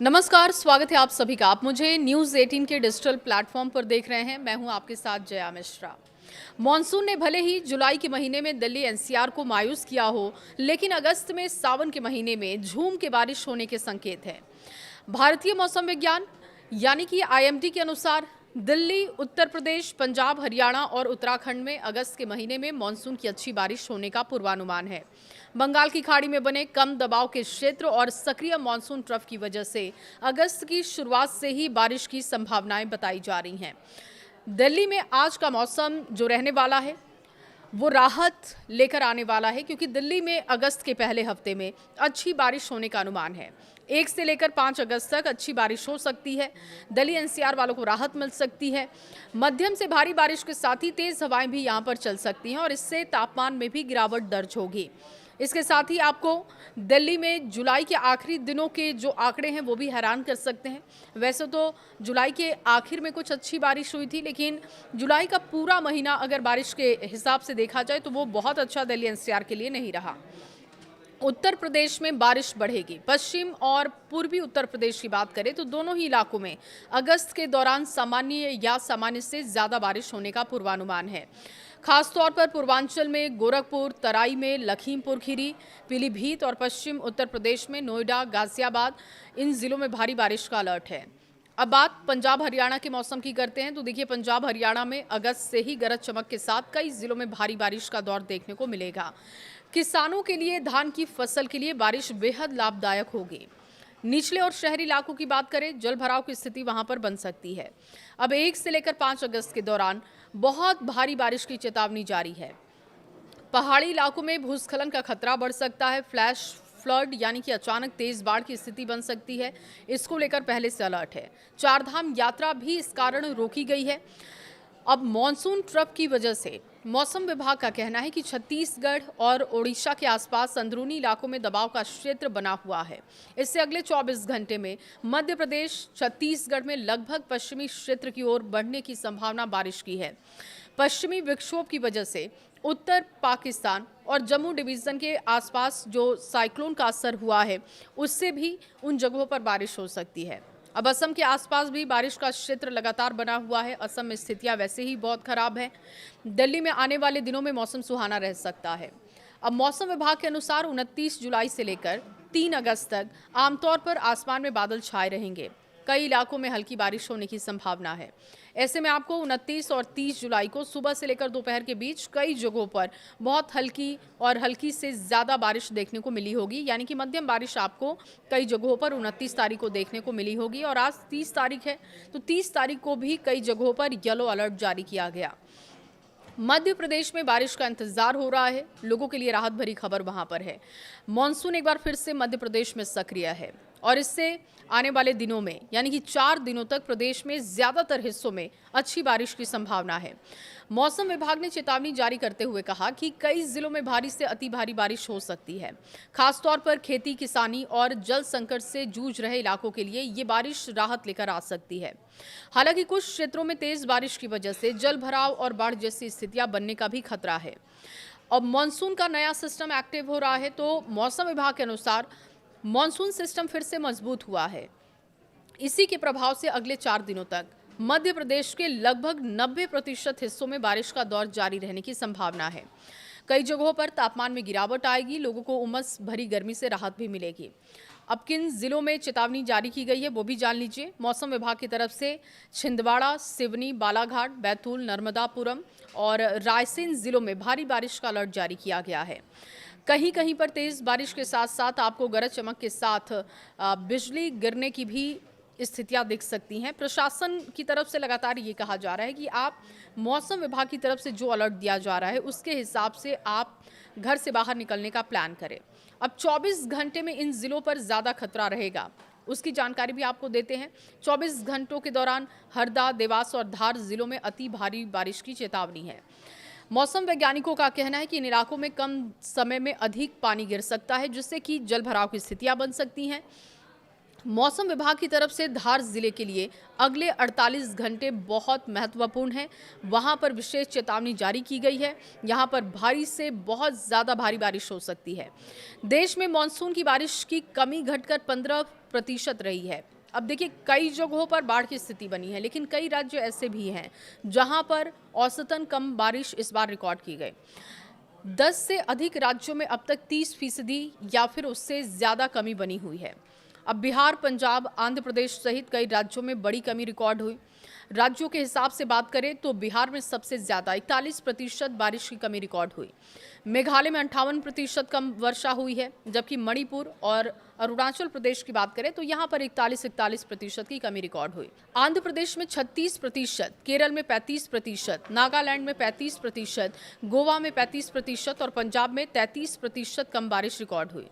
नमस्कार, स्वागत है आप सभी का। आप मुझे न्यूज़ 18 के डिजिटल प्लेटफॉर्म पर देख रहे हैं। मैं हूं आपके साथ जया मिश्रा। मॉनसून ने भले ही जुलाई के महीने में दिल्ली एनसीआर को मायूस किया हो, लेकिन अगस्त में सावन के महीने में झूम के बारिश होने के संकेत हैं। भारतीय मौसम विज्ञान यानी कि आईएमडी के अनुसार दिल्ली, उत्तर प्रदेश, पंजाब, हरियाणा और उत्तराखंड में अगस्त के महीने में मानसून की अच्छी बारिश होने का पूर्वानुमान है। बंगाल की खाड़ी में बने कम दबाव के क्षेत्र और सक्रिय मानसून ट्रफ की वजह से अगस्त की शुरुआत से ही बारिश की संभावनाएं बताई जा रही हैं। दिल्ली में आज का मौसम जो रहने वाला है वो राहत लेकर आने वाला है, क्योंकि दिल्ली में अगस्त के पहले हफ्ते में अच्छी बारिश होने का अनुमान है। 1 से लेकर 5 अगस्त तक अच्छी बारिश हो सकती है। दिल्ली एनसीआर वालों को राहत मिल सकती है। मध्यम से भारी बारिश के साथ ही तेज हवाएं भी यहां पर चल सकती हैं और इससे तापमान में भी गिरावट दर्ज होगी। इसके साथ ही आपको दिल्ली में जुलाई के आखिरी दिनों के जो आंकड़े हैं वो भी हैरान कर सकते हैं। वैसे तो जुलाई के आखिर में कुछ अच्छी बारिश हुई थी, लेकिन जुलाई का पूरा महीना अगर बारिश के हिसाब से देखा जाए तो वो बहुत अच्छा दिल्ली एनसीआर के लिए नहीं रहा। उत्तर प्रदेश में बारिश बढ़ेगी। पश्चिम और पूर्वी उत्तर प्रदेश की बात करें तो दोनों ही इलाकों में अगस्त के दौरान सामान्य या सामान्य से ज्यादा बारिश होने का पूर्वानुमान है। खासतौर पर पूर्वांचल में गोरखपुर, तराई में लखीमपुर खीरी, पीलीभीत और पश्चिम उत्तर प्रदेश में नोएडा, गाजियाबाद, इन जिलों में भारी बारिश का अलर्ट है। अब बात पंजाब हरियाणा के मौसम की करते हैं तो देखिए, पंजाब हरियाणा में अगस्त से ही गरज चमक के साथ कई जिलों में भारी बारिश का दौर देखने को मिलेगा। किसानों के लिए धान की फसल के लिए बारिश बेहद लाभदायक होगी। निचले और शहरी इलाकों की बात करें, जल भराव की स्थिति वहां पर बन सकती है। अब 1 से लेकर 5 अगस्त के दौरान बहुत भारी बारिश की चेतावनी जारी है। पहाड़ी इलाकों में भूस्खलन का खतरा बढ़ सकता है। फ्लैश फ्लड यानी कि अचानक तेज बाढ़ की स्थिति बन सकती है। इसको लेकर पहले से अलर्ट है। चारधाम यात्रा भी इस कारण रोकी गई है। अब मॉनसून ट्रफ की वजह से मौसम विभाग का कहना है कि छत्तीसगढ़ और ओडिशा के आसपास अंदरूनी इलाकों में दबाव का क्षेत्र बना हुआ है। इससे अगले 24 घंटे में मध्य प्रदेश, छत्तीसगढ़ में लगभग पश्चिमी क्षेत्र की ओर बढ़ने की संभावना बारिश की है। पश्चिमी विक्षोभ की वजह से उत्तर पाकिस्तान और जम्मू डिवीजन के आसपास जो साइक्लोन का असर हुआ है, उससे भी उन जगहों पर बारिश हो सकती है। अब असम के आसपास भी बारिश का क्षेत्र लगातार बना हुआ है। असम में स्थितियां वैसे ही बहुत खराब है। दिल्ली में आने वाले दिनों में मौसम सुहाना रह सकता है। अब मौसम विभाग के अनुसार 29 जुलाई से लेकर 3 अगस्त तक आमतौर पर आसमान में बादल छाए रहेंगे। कई इलाकों में हल्की बारिश होने की संभावना है। ऐसे में आपको 29 और 30 जुलाई को सुबह से लेकर दोपहर के बीच कई जगहों पर बहुत हल्की और हल्की से ज़्यादा बारिश देखने को मिली होगी, यानी कि मध्यम बारिश आपको कई जगहों पर 29 तारीख को देखने को मिली होगी। और आज 30 तारीख है, तो 30 तारीख को भी कई जगहों पर येलो अलर्ट जारी किया गया। मध्य प्रदेश में बारिश का इंतजार हो रहा है। लोगों के लिए राहत भरी खबर वहां पर है। मॉनसून एक बार फिर से मध्य प्रदेश में सक्रिय है और इससे आने वाले दिनों में यानी कि 4 दिनों तक प्रदेश में ज्यादातर हिस्सों में अच्छी बारिश की संभावना है। मौसम विभाग ने चेतावनी जारी करते हुए कहा कि कई जिलों में भारी से अति भारी बारिश हो सकती है। खासतौर पर खेती, किसानी और जल संकट से जूझ रहे इलाकों के लिए ये बारिश राहत लेकर आ सकती है। हालांकि कुछ क्षेत्रों में तेज बारिश की वजह से जल भराव और बाढ़ जैसी स्थितियां बनने का भी खतरा है। अब मॉनसून का नया सिस्टम एक्टिव हो रहा है, तो मौसम विभाग के अनुसार मॉनसून सिस्टम फिर से मजबूत हुआ है। इसी के प्रभाव से अगले 4 दिनों तक मध्य प्रदेश के लगभग 90% हिस्सों में बारिश का दौर जारी रहने की संभावना है। कई जगहों पर तापमान में गिरावट आएगी। लोगों को उमस भरी गर्मी से राहत भी मिलेगी। अब किन जिलों में चेतावनी जारी की गई है वो भी जान लीजिए। मौसम विभाग की तरफ से छिंदवाड़ा, सिवनी, बालाघाट, बैतूल, नर्मदापुरम और रायसेन जिलों में भारी बारिश का अलर्ट जारी किया गया है। कहीं कहीं पर तेज बारिश के साथ साथ आपको गरज चमक के साथ बिजली गिरने की भी स्थितियां दिख सकती हैं। प्रशासन की तरफ से लगातार ये कहा जा रहा है कि आप मौसम विभाग की तरफ से जो अलर्ट दिया जा रहा है उसके हिसाब से आप घर से बाहर निकलने का प्लान करें। अब 24 घंटे में इन जिलों पर ज़्यादा खतरा रहेगा, उसकी जानकारी भी आपको देते हैं। 24 घंटों के दौरान हरदा, देवास और धार जिलों में अति भारी बारिश की चेतावनी है। मौसम वैज्ञानिकों का कहना है कि इन इलाकों में कम समय में अधिक पानी गिर सकता है, जिससे कि जल भराव की स्थितियां बन सकती हैं। मौसम विभाग की तरफ से धार जिले के लिए अगले 48 घंटे बहुत महत्वपूर्ण हैं। वहां पर विशेष चेतावनी जारी की गई है। यहां पर भारी से बहुत ज़्यादा भारी बारिश हो सकती है। देश में मानसून की बारिश की कमी घटकर 15 प्रतिशत रही है। अब देखिए, कई जगहों पर बाढ़ की स्थिति बनी है, लेकिन कई राज्य ऐसे भी हैं जहां पर औसतन कम बारिश इस बार रिकॉर्ड की गई। 10 से अधिक राज्यों में अब तक 30% या फिर उससे ज़्यादा कमी बनी हुई है। अब बिहार, पंजाब, आंध्र प्रदेश सहित कई राज्यों में बड़ी कमी रिकॉर्ड हुई। राज्यों के हिसाब से बात करें तो बिहार में सबसे ज़्यादा 41% बारिश की कमी रिकॉर्ड हुई। मेघालय में 58% कम वर्षा हुई है, जबकि मणिपुर और अरुणाचल प्रदेश की बात करें तो यहाँ पर 41% की कमी रिकॉर्ड हुई। आंध्र प्रदेश में 36%, केरल में 35%, नागालैंड में 35%, गोवा में 35% और पंजाब में 33% कम बारिश रिकॉर्ड हुई।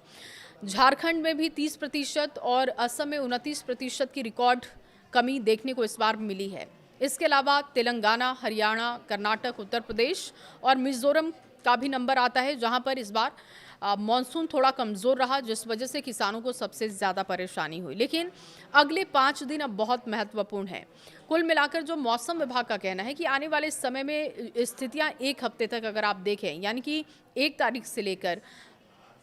झारखंड में भी 30% और असम में 29% की रिकॉर्ड कमी देखने को इस बार मिली है। इसके अलावा तेलंगाना, हरियाणा, कर्नाटक, उत्तर प्रदेश और मिजोरम का भी नंबर आता है, जहां पर इस बार मॉनसून थोड़ा कमज़ोर रहा, जिस वजह से किसानों को सबसे ज़्यादा परेशानी हुई। लेकिन अगले 5 दिन अब बहुत महत्वपूर्ण है। कुल मिलाकर जो मौसम विभाग का कहना है कि आने वाले समय में स्थितियां 1 हफ्ते तक अगर आप देखें, यानी कि 1 तारीख से लेकर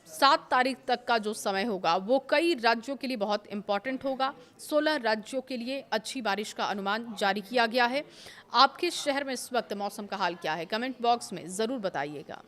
7 तारीख तक का जो समय होगा वो कई राज्यों के लिए बहुत इंपॉर्टेंट होगा। 16 राज्यों के लिए अच्छी बारिश का अनुमान जारी किया गया है। आपके शहर में इस वक्त मौसम का हाल क्या है? कमेंट बॉक्स में ज़रूर बताइएगा।